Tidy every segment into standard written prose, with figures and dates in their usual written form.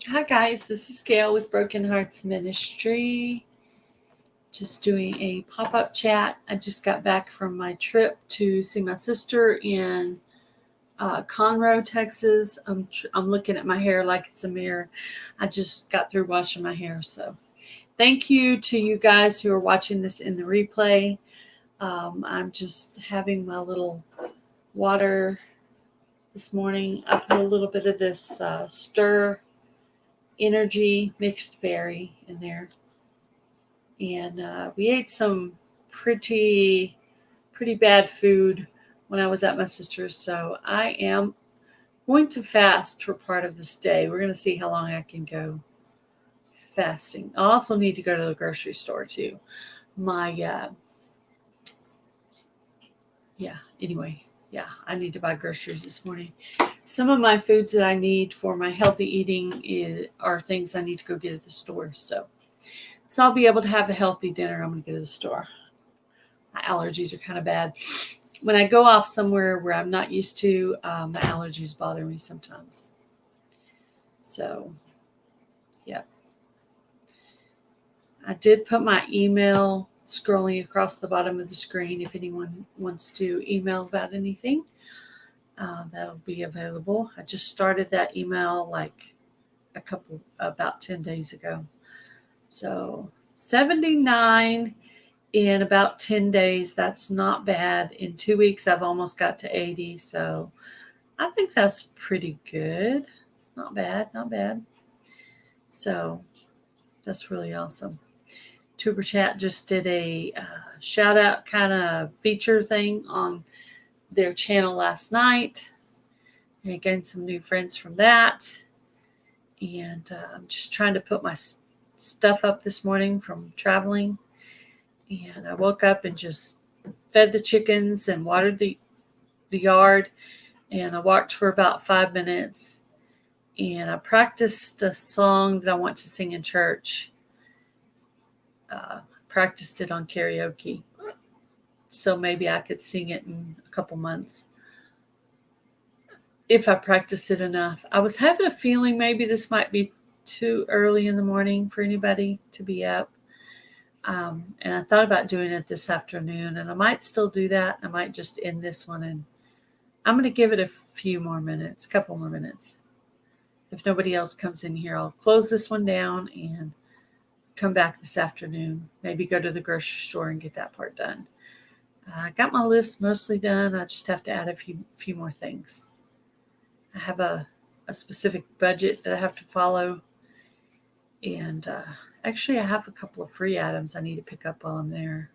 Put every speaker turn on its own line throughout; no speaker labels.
Hi guys, this is Gail with Broken Hearts Ministry. Just doing a pop-up chat. I just got back from my trip to see my sister in Conroe, Texas. I'm looking at my hair like it's a mirror. I just got through washing my hair. So thank you to you guys who are watching this in the replay. I'm just having my little water this morning. I put a little bit of this Stir Energy mixed berry in there. And we ate some pretty bad food when I was at my sister's. So I am going to fast for part of this day. We're going to see how long I can go fasting. I also need to go to the grocery store too. I need to buy groceries this morning. Some of my foods that I need for my healthy eating are things I need to go get at the store. So I'll be able to have a healthy dinner. I'm going to go to the store. My allergies are kind of bad. When I go off somewhere where I'm not used to, my allergies bother me sometimes. So, yeah. I did put my email scrolling across the bottom of the screen. If anyone wants to email about anything, that'll be available. I just started that email like about 10 days ago. So 79 in about 10 days. That's not bad. In 2 weeks, I've almost got to 80. So I think that's pretty good. Not bad. So that's really awesome. Tuber Chat just did a shout out kind of feature thing on their channel last night. And I gained some new friends from that. And I'm just trying to put my stuff up this morning from traveling. And I woke up and just fed the chickens and watered the yard. And I walked for about 5 minutes. And I practiced a song that I want to sing in church. Practiced it on karaoke. So maybe I could sing it in a couple months if I practice it enough. I was having a feeling maybe this might be too early in the morning for anybody to be up. And I thought about doing it this afternoon, and I might still do that. I might just end this one, and I'm going to give it a couple more minutes. If nobody else comes in here, I'll close this one down and come back this afternoon. Maybe go to the grocery store and get that part done. I got my list mostly done. I just have to add a few more things. I have a specific budget that I have to follow. And actually, I have a couple of free items I need to pick up while I'm there.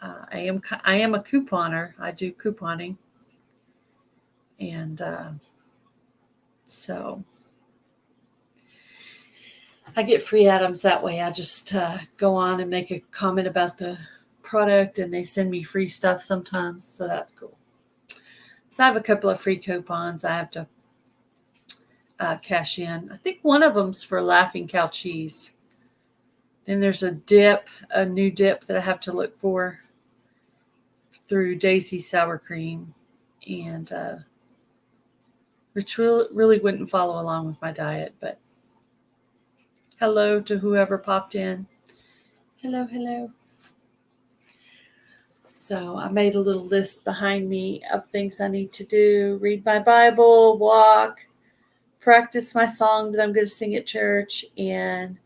I am a couponer. I do couponing. And so I get free items that way. I just go on and make a comment about the product, and they send me free stuff sometimes. So that's cool. So I have a couple of free coupons I have to cash in. I think one of them's for Laughing Cow cheese. Then there's a new dip that I have to look for through Daisy Sour Cream, and which really wouldn't follow along with my diet. But hello to whoever popped in. Hello. So I made a little list behind me of things I need to do: read my Bible, walk, practice my song that I'm going to sing at church, and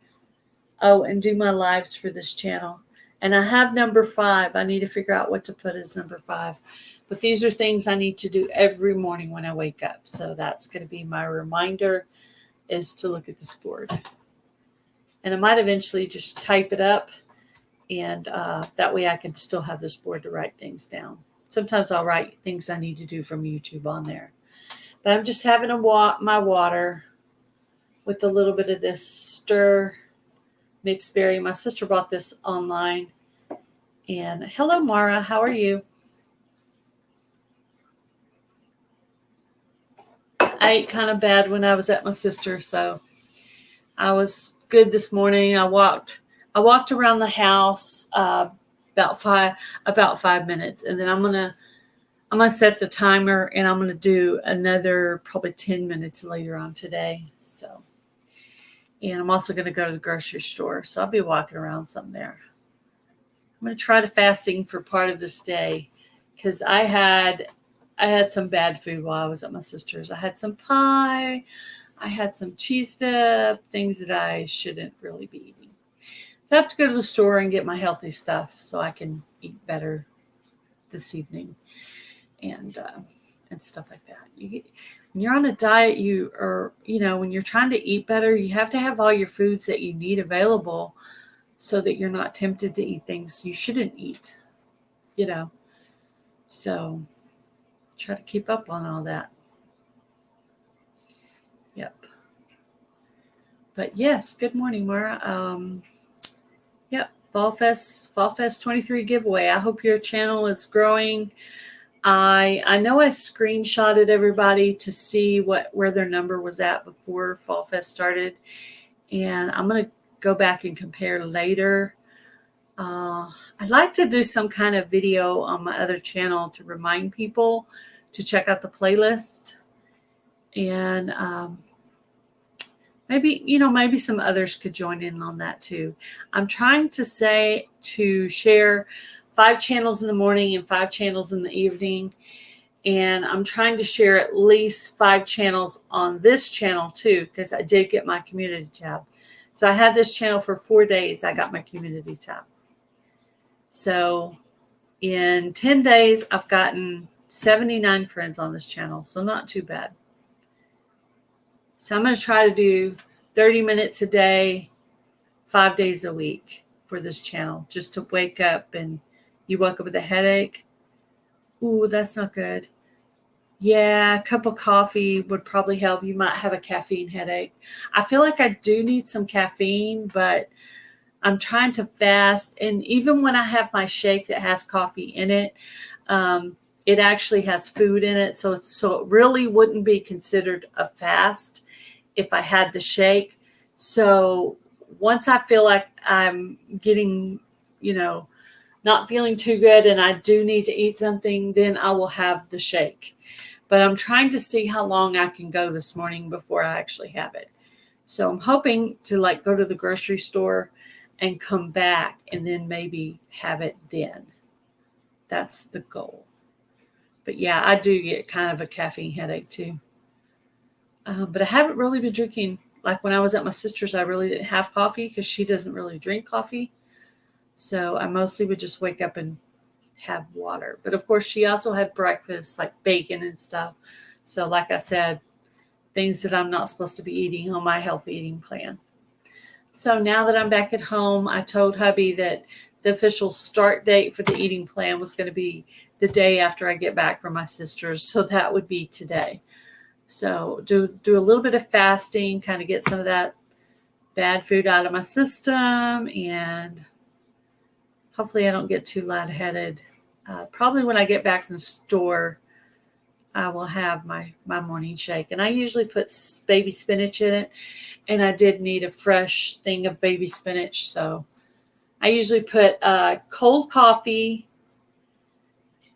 do my lives for this channel. And I have number 5. I need to figure out what to put as number 5. But these are things I need to do every morning when I wake up. So that's going to be my reminder, is to look at this board. And I might eventually just type it up, and that way I can still have this board to write things down. Sometimes I'll write things I need to do from YouTube on there. But I'm just having my water with a little bit of this Stir mixed berry. My sister bought this online. And hello, Mara. How are you? I ate kind of bad when I was at my sister, so I was good this morning. I walked around the house about 5 minutes, and then I'm gonna set the timer, and I'm gonna do another probably 10 minutes later on today. So And I'm also going to go to the grocery store. So I'll be walking around some there. I'm going to try to fasting for part of this day because I had some bad food while I was at my sister's. I had some pie. I had some cheese dip, things that I shouldn't really be eating. So I have to go to the store and get my healthy stuff so I can eat better this evening and stuff like that. When you're on a diet, when you're trying to eat better, you have to have all your foods that you need available so that you're not tempted to eat things you shouldn't eat, So try to keep up on all that. Yep. But yes, good morning, Mara. Yep, Fall Fest 23 giveaway. I hope your channel is growing. I know I screenshotted everybody to see where their number was at before Fall Fest started, and I'm going to go back and compare later. I'd like to do some kind of video on my other channel to remind people to check out the playlist, and maybe some others could join in on that too. I'm trying to share 5 channels in the morning and 5 channels in the evening. And I'm trying to share at least 5 channels on this channel too, because I did get my community tab. So I had this channel for 4 days. I got my community tab. So in 10 days, I've gotten 79 friends on this channel. So not too bad. So I'm going to try to do 30 minutes a day, 5 days a week for this channel, just to wake up. And you woke up with a headache. Ooh, that's not good. Yeah, a cup of coffee would probably help. You might have a caffeine headache. I feel like I do need some caffeine, but I'm trying to fast. And even when I have my shake that has coffee in it, it actually has food in it. So it really wouldn't be considered a fast if I had the shake. So once I feel like I'm getting, not feeling too good and I do need to eat something, then I will have the shake. But I'm trying to see how long I can go this morning before I actually have it. So I'm hoping to go to the grocery store and come back and then maybe have it then. That's the goal. But yeah, I do get kind of a caffeine headache too. But I haven't really been drinking. Like when I was at my sister's, I really didn't have coffee because she doesn't really drink coffee. So I mostly would just wake up and have water. But of course, she also had breakfast like bacon and stuff. So like I said, things that I'm not supposed to be eating on my healthy eating plan. So now that I'm back at home, I told hubby that the official start date for the eating plan was going to be the day after I get back from my sister's. So that would be today. So do a little bit of fasting, kind of get some of that bad food out of my system, and hopefully I don't get too lightheaded. Probably when I get back from the store, I will have my morning shake. And I usually put baby spinach in it. And I did need a fresh thing of baby spinach. So I usually put cold coffee,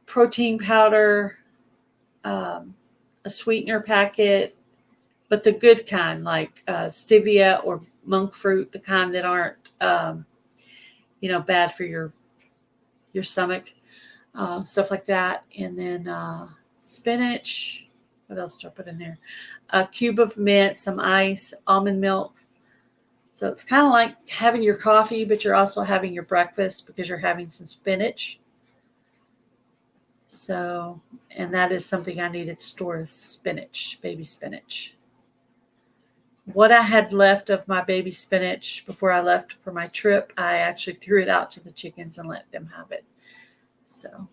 protein powder, a sweetener packet, but the good kind, like stevia or monk fruit, the kind that aren't, bad for your stomach. Stuff like that. And then spinach. What else do I put in there? A cube of mint, some ice, almond milk. So it's kind of like having your coffee, but you're also having your breakfast because you're having some spinach. So, and that is something I need at the store is spinach, baby spinach. What I had left of my baby spinach before I left for my trip, I actually threw it out to the chickens and let them have it. So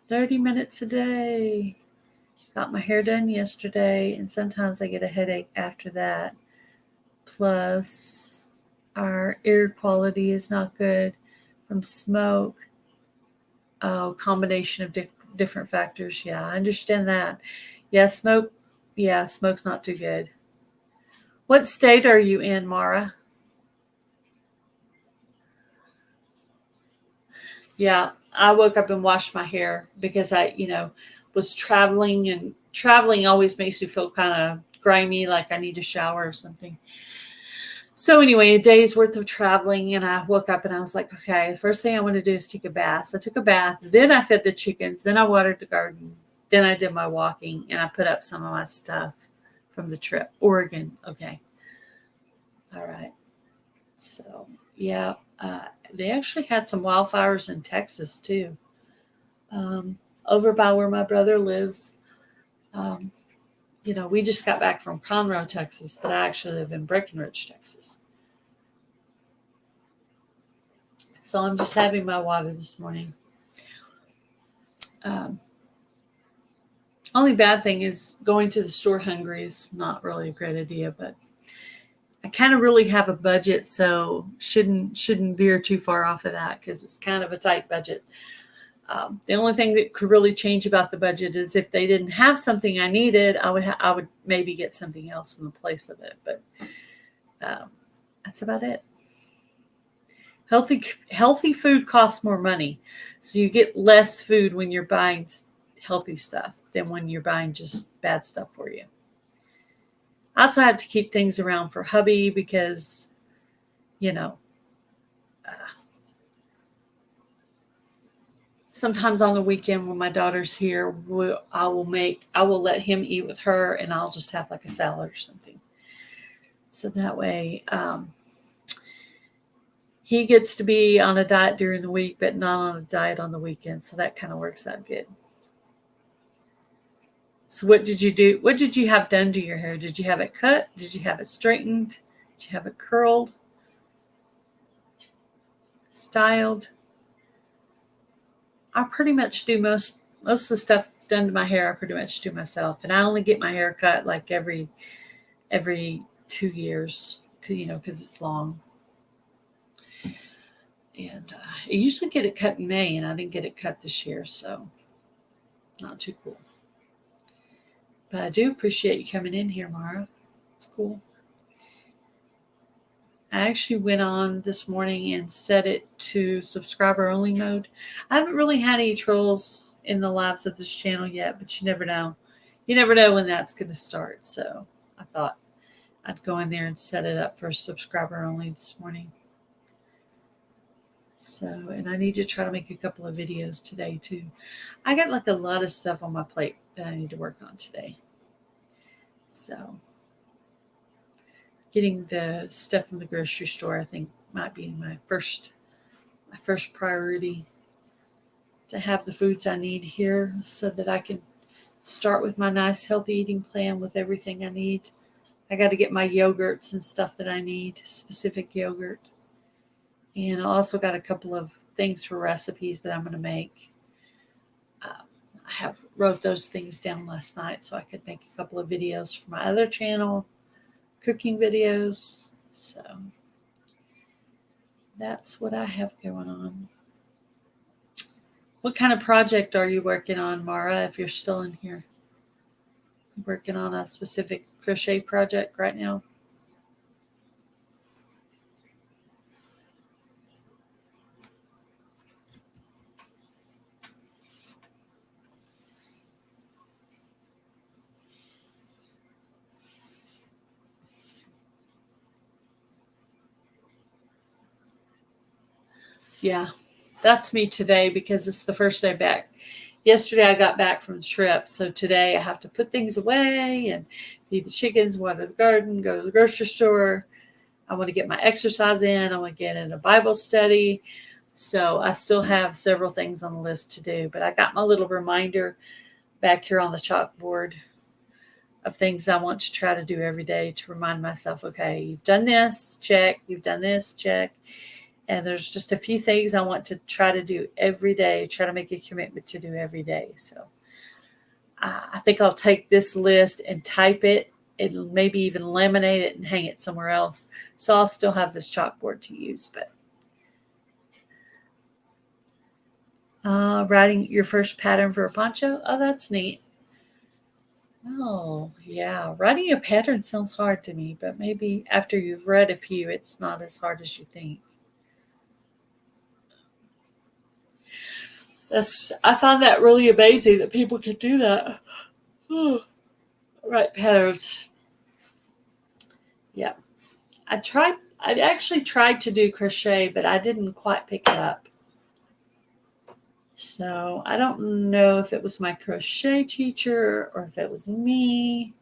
30 minutes a day. Got my hair done yesterday, and sometimes I get a headache after that. Plus, our air quality is not good from smoke. Oh, combination of different factors. Yeah, I understand that. Yeah, smoke's not too good. What state are you in, Mara? Yeah, I woke up and washed my hair because I, was traveling, and traveling always makes me feel kind of grimy, like I need a shower or something. So anyway, a day's worth of traveling, and I woke up and I was like, okay, the first thing I want to do is take a bath. So I took a bath, then I fed the chickens, then I watered the garden, then I did my walking, and I put up some of my stuff from the trip. Oregon, okay. All right. So, yeah, they actually had some wildfires in Texas too. Over by where my brother lives. Um, we just got back from Conroe, Texas, but I actually live in Breckenridge, Texas. So I'm just having my water this morning. Only bad thing is going to the store hungry is not really a great idea, but I kind of really have a budget, so shouldn't veer too far off of that because it's kind of a tight budget. The only thing that could really change about the budget is if they didn't have something I needed, I would maybe get something else in the place of it. But that's about it. Healthy food costs more money, so you get less food when you're buying healthy stuff than when you're buying just bad stuff for you. I also have to keep things around for hubby because, sometimes on the weekend when my daughter's here, I will let him eat with her, and I'll just have like a salad or something. So that way, he gets to be on a diet during the week, but not on a diet on the weekend. So that kind of works out good. So what did you do? What did you have done to your hair? Did you have it cut? Did you have it straightened? Did you have it curled? Styled? I pretty much do most of the stuff done to my hair. I pretty much do myself, and I only get my hair cut like every 2 years, because it's long. And I usually get it cut in May, and I didn't get it cut this year, so not too cool. But I do appreciate you coming in here, Mara. It's cool. I actually went on this morning and set it to subscriber only mode. I haven't really had any trolls in the lives of this channel yet, but you never know. You never know when that's going to start. So I thought I'd go in there and set it up for subscriber only this morning. So, and I need to try to make a couple of videos today too. I got like a lot of stuff on my plate that I need to work on today. So getting the stuff from the grocery store, I think, might be my first priority, to have the foods I need here so that I can start with my nice healthy eating plan with everything I need. I got to get my yogurts and stuff that I need, specific yogurt. And I also got a couple of things for recipes that I'm going to make. I wrote those things down last night so I could make a couple of videos for my other channel, cooking videos. So that's what I have going on. What kind of project are you working on, Mara, if you're still in here? You working on a specific crochet project right now? Yeah, that's me today because it's the first day back. Yesterday I got back from the trip, so today I have to put things away and feed the chickens, water the garden, go to the grocery store. I want to get my exercise in. I want to get in a Bible study. So I still have several things on the list to do, but I got my little reminder back here on the chalkboard of things I want to try to do every day to remind myself, okay, you've done this, check. You've done this, check. And there's just a few things I want to try to do every day, try to make a commitment to do every day. So I think I'll take this list and type it and maybe even laminate it and hang it somewhere else. So I'll still have this chalkboard to use. But writing your first pattern for a poncho. Oh, that's neat. Oh, yeah. Writing a pattern sounds hard to me, but maybe after you've read a few, it's not as hard as you think. I find that really amazing that people can do that. Write patterns. Yeah. I actually tried to do crochet, but I didn't quite pick it up. So I don't know if it was my crochet teacher or if it was me,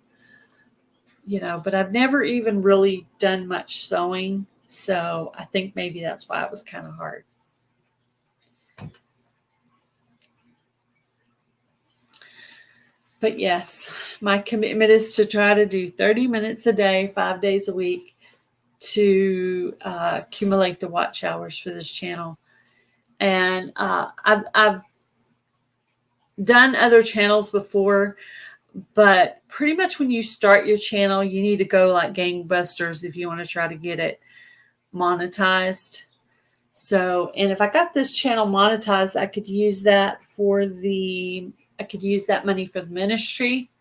but I've never even really done much sewing. So I think maybe that's why it was kind of hard. But yes, my commitment is to try to do 30 minutes a day, 5 days a week, to accumulate the watch hours for this channel. And I've done other channels before, but pretty much when you start your channel, you need to go like gangbusters if you want to try to get it monetized. So, and if I got this channel monetized, I could use that money for the ministry.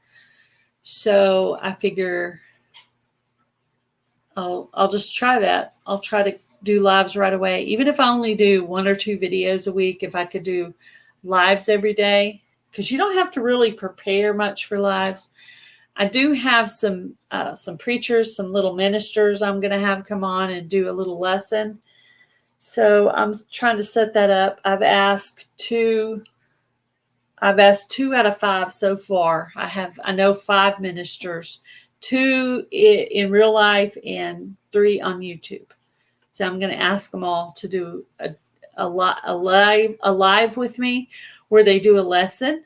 So I figure I'll just try that. I'll try to do lives right away. Even if I only do 1 or 2 videos a week, if I could do lives every day, because you don't have to really prepare much for lives. I do have some preachers, some little ministers I'm going to have come on and do a little lesson. So I'm trying to set that up. I've asked 2 out of 5 so far. I know 5 ministers, 2 in real life and 3 on YouTube. So I'm going to ask them all to do a live with me where they do a lesson,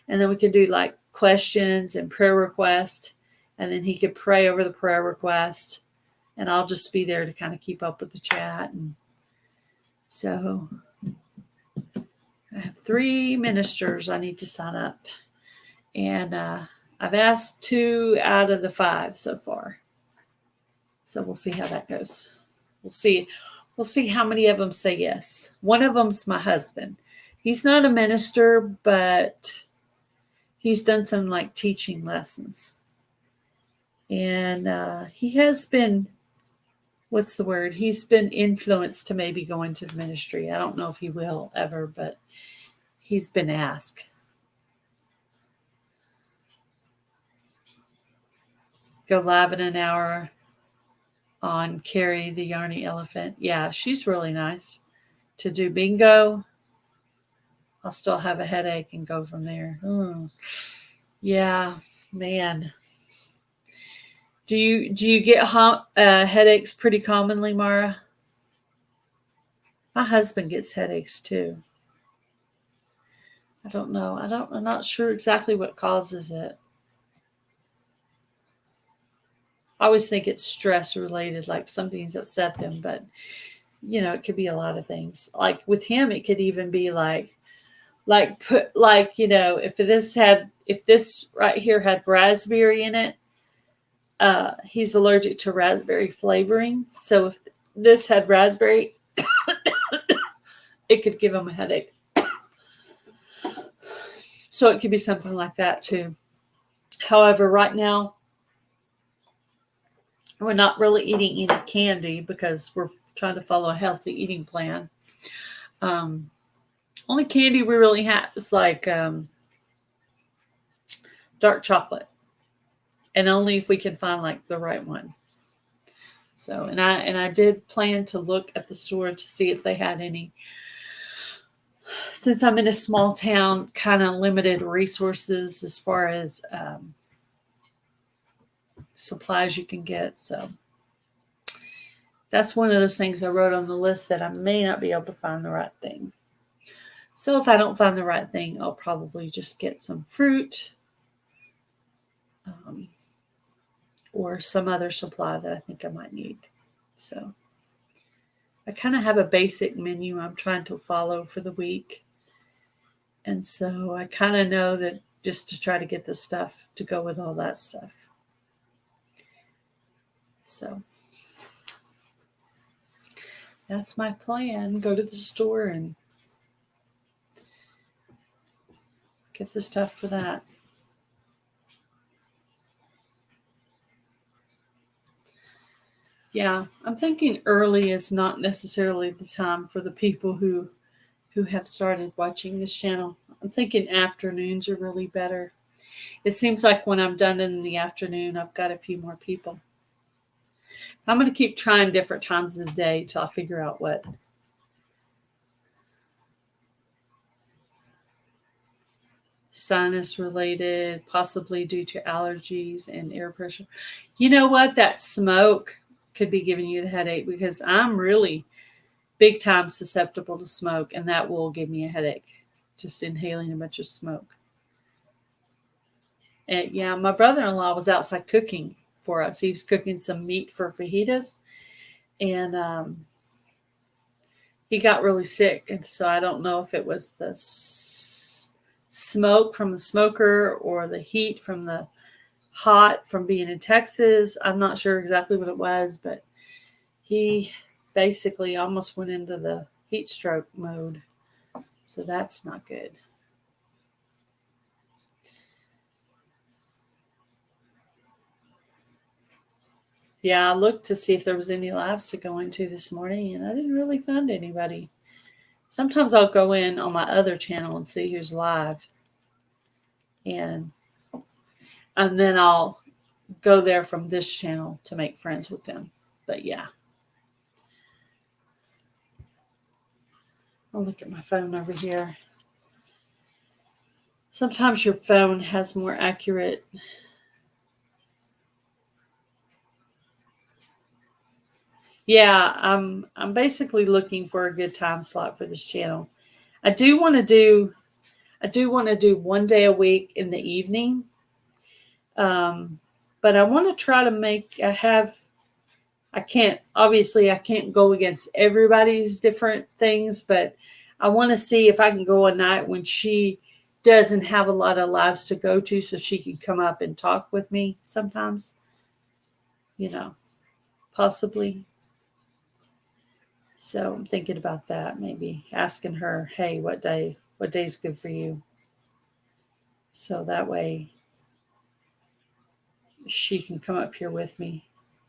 and then we can do like questions and prayer requests, and then he could pray over the prayer request, and I'll just be there to kind of keep up with the chat. And so I have 3 ministers I need to sign up, and I've asked 2 out of the 5 so far. So we'll see how that goes. We'll see how many of them say yes. One of them's my husband. He's not a minister, but he's done some like teaching lessons. And he has been, he's been influenced to maybe go into the ministry. I don't know if he will ever, but he's been asked. Go live in an hour on Carrie the Yarny Elephant. Yeah, she's really nice. To do bingo, I'll still have a headache and go from there. Yeah, man. Do you get headaches pretty commonly, Mara? My husband gets headaches too. I don't know. I'm not sure exactly what causes it. I always think it's stress related, like something's upset them, but it could be a lot of things. Like with him, it could even be if this right here had raspberry in it, he's allergic to raspberry flavoring. So if this had raspberry, it could give him a headache. So it could be something like that too. However, right now, we're not really eating any candy because we're trying to follow a healthy eating plan. Only candy we really have is like dark chocolate, and only if we can find like the right one. So, and I did plan to look at the store to see if they had any. Since I'm in a small town, kind of limited resources as far as supplies you can get. So that's one of those things I wrote on the list that I may not be able to find the right thing. So if I don't find the right thing, I'll probably just get some fruit or some other supply that I think I might need. So I kind of have a basic menu I'm trying to follow for the week. And so I kind of know that just to try to get the stuff to go with all that stuff. So that's my plan. Go to the store and get the stuff for that. Yeah, I'm thinking early is not necessarily the time for the people who have started watching this channel. I'm thinking afternoons are really better. It seems like when I'm done in the afternoon, I've got a few more people. I'm going to keep trying different times of the day till I figure out what. Sinus related, possibly due to allergies and air pressure. You know what? That smoke could be giving you the headache, because I'm really big time susceptible to smoke, and that will give me a headache, just inhaling a bunch of smoke. And yeah, my brother-in-law was outside cooking for us. He was cooking some meat for fajitas, and he got really sick. And so I don't know if it was the smoke from the smoker or the heat from the hot from being in Texas. I'm not sure exactly what it was, but he basically almost went into the heat stroke mode. So that's not good. Yeah, I looked to see if there was any lives to go into this morning, and I didn't really find anybody. Sometimes I'll go in on my other channel and see who's live, and then I'll go there from this channel to make friends with them. But yeah, I'll look at my phone over here. Sometimes your phone has more accurate. Yeah, I'm basically looking for a good time slot for this channel. I do want to do one day a week in the evening. But I want to try to make, I can't go against everybody's different things, but I want to see if I can go a night when she doesn't have a lot of lives to go to, so she can come up and talk with me sometimes, possibly. So I'm thinking about that, maybe asking her, hey, what day's good for you? So that way she can come up here with me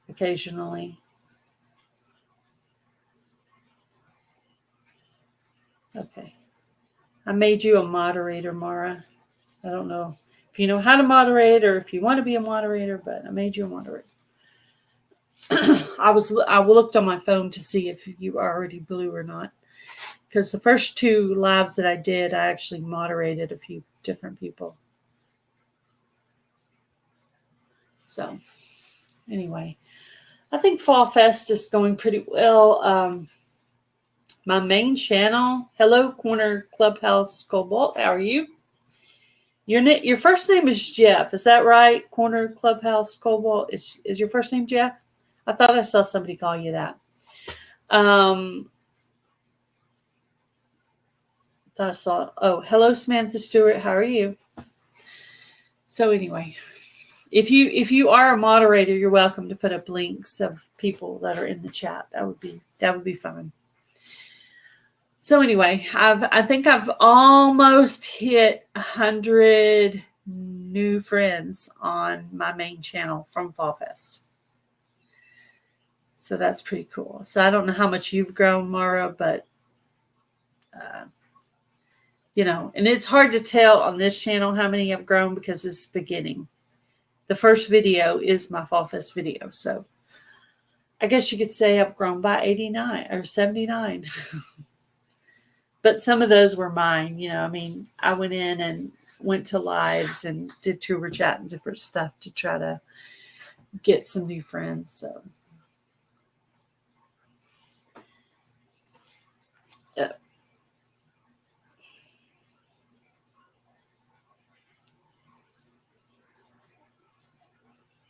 occasionally. Okay. I made you a moderator, Mara. I don't know if you know how to moderate or if you want to be a moderator, but I made you a moderator. I looked on my phone to see if you are already blue or not, because the first 2 lives that I did, I actually moderated a few different people. So anyway, I think Fall Fest is going pretty well. My main channel, hello Corner Clubhouse Cobalt, how are you? Your first name is Jeff, is that right? Corner Clubhouse Cobalt is your first name Jeff? I thought I saw somebody call you that. Thought I saw. Oh, hello Samantha Stewart, how are you? So anyway, if you are a moderator, you're welcome to put up links of people that are in the chat. That would be fun. So anyway, I think I've almost hit 100 new friends on my main channel from Fall Fest. So that's pretty cool. So I don't know how much you've grown, Mara, but and it's hard to tell on this channel how many have grown because it's beginning. The first video is my Fall Fest video. So I guess you could say I've grown by 89 or 79. But some of those were mine. I went in and went to lives and did tuber chat and different stuff to try to get some new friends. So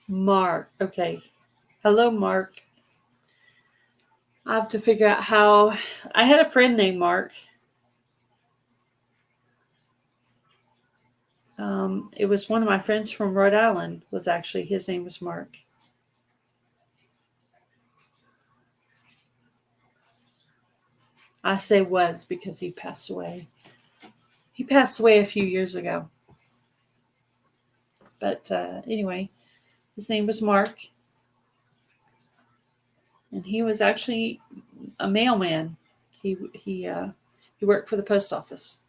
Mark. Okay. Hello, Mark. I have to figure out how. I had a friend named Mark. It was one of my friends from Rhode Island. His name was Mark. I say was because he passed away. He passed away a few years ago. But anyway, his name was Mark. And he was actually a mailman. He worked for the post office.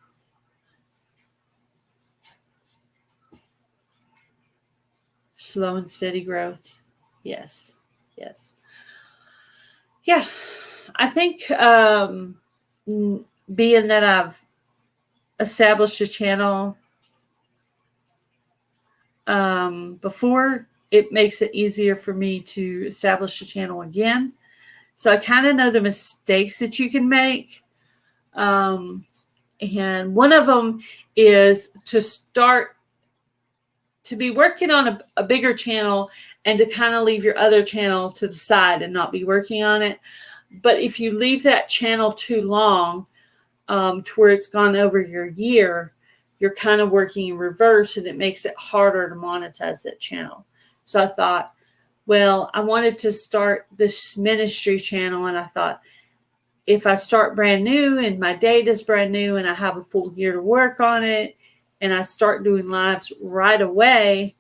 Slow and steady growth. Yes. yeah, I think being that I've established a channel before, it makes it easier for me to establish a channel again. So I kind of know the mistakes that you can make. And one of them is to be working on a bigger channel and to kind of leave your other channel to the side and not be working on it. But if you leave that channel too long, to where it's gone over your year, you're kind of working in reverse, and it makes it harder to monetize that channel. So I thought, well, I wanted to start this ministry channel, and I thought, if I start brand new and my data's brand new and I have a full year to work on it and I start doing lives right away,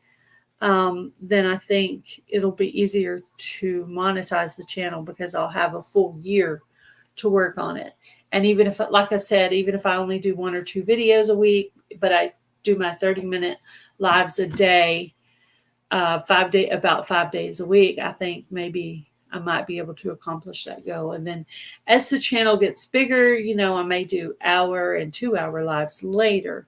then I think it'll be easier to monetize the channel because I'll have a full year to work on it. And even if, like I said, even if I only do 1 or 2 videos a week, but I do my 30-minute lives a day, about 5 days a week, I think maybe I might be able to accomplish that goal. And then as the channel gets bigger, I may do 1 and 2 lives later,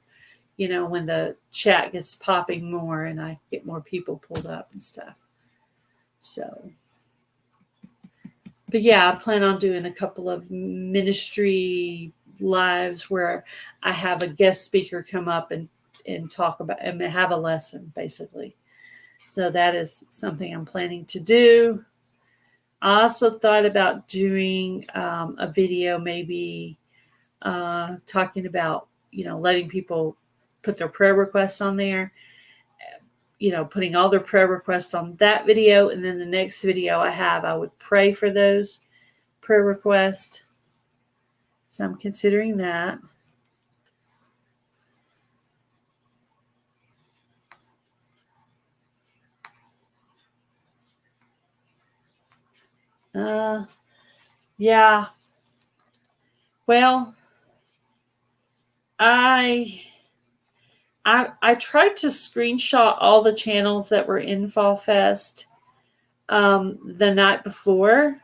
when the chat gets popping more and I get more people pulled up and stuff. So, but yeah, I plan on doing a couple of ministry lives where I have a guest speaker come up and talk about and have a lesson, basically. So that is something I'm planning to do. I also thought about doing a video, maybe talking about, letting people put their prayer requests on there, putting all their prayer requests on that video. And then the next video I would pray for those prayer requests. So I'm considering that. Yeah. Well, I tried to screenshot all the channels that were in Fall Fest the night before.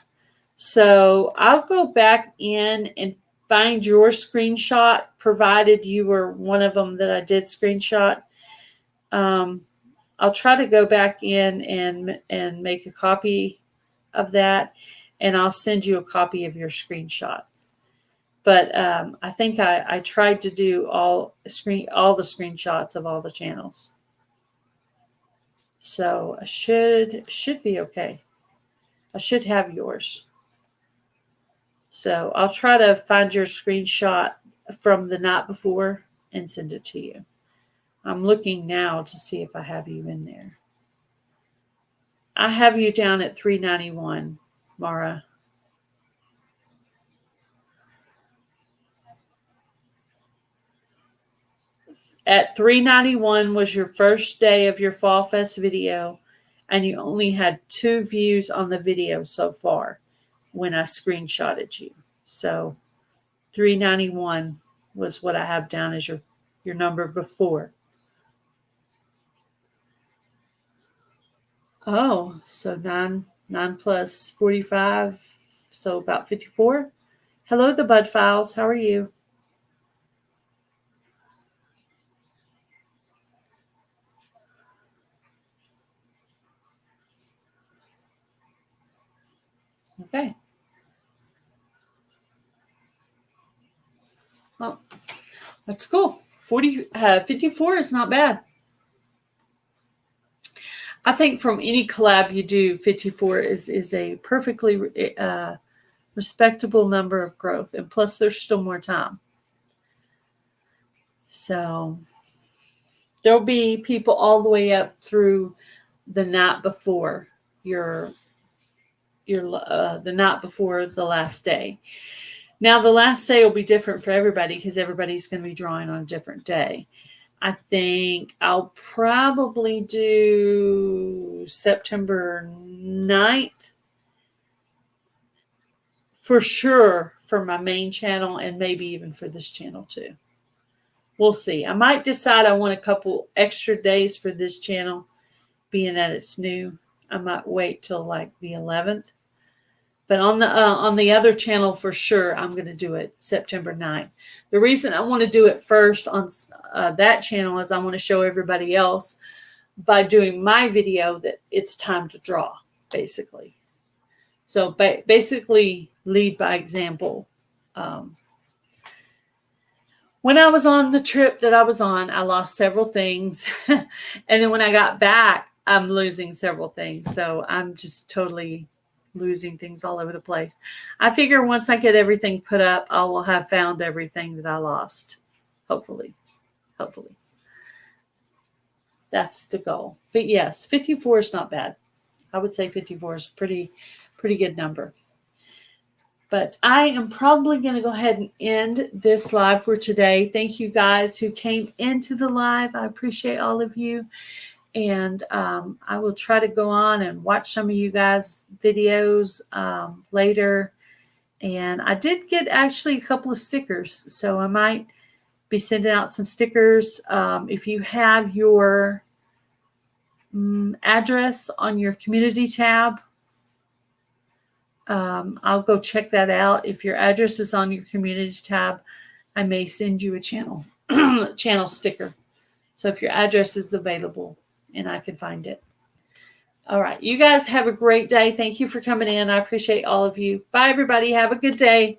So I'll go back in and find your screenshot, provided you were one of them that I did screenshot. I'll try to go back in and make a copy of that, and I'll send you a copy of your screenshot. But I think I tried to do all the screenshots of all the channels. So I should be okay. I should have yours. So I'll try to find your screenshot from the night before and send it to you. I'm looking now to see if I have you in there. I have you down at 391, Mara. At 391 was your first day of your Fall Fest video, and you only had 2 views on the video so far when I screenshotted you. So 391 was what I have down as your number before. Oh, so 9 plus 45, so about 54. Hello, the Bud Files. How are you? Okay. Well, that's cool. 54 is not bad. I think from any collab you do, 54 is a perfectly respectable number of growth. And plus, there's still more time. So there'll be people all the way up through the night before the night before the last day. Now, the last day will be different for everybody because everybody's going to be drawing on a different day. I think I'll probably do September 9th for sure for my main channel, and maybe even for this channel too. We'll see. I might decide I want a couple extra days for this channel, being that it's new. I might wait till like the 11th. But on the other channel for sure, I'm going to do it September 9th. The reason I want to do it first on that channel is I want to show everybody else by doing my video that it's time to draw, basically. So basically lead by example. When I was on the trip that I was on, I lost several things. And then when I got back, I'm losing several things. So I'm just totally losing things all over the place. I figure once I get everything put up, I will have found everything that I lost. Hopefully. That's the goal. But yes, 54 is not bad. I would say 54 is pretty good number. But I am probably going to go ahead and end this live for today. Thank you guys who came into the live. I appreciate all of you. And I will try to go on and watch some of you guys' videos later. And I did get actually a couple of stickers. So I might be sending out some stickers. If you have your address on your community tab, I'll go check that out. If your address is on your community tab, I may send you a channel sticker. So if your address is available and I can find it. All right. You guys have a great day. Thank you for coming in. I appreciate all of you. Bye, everybody. Have a good day.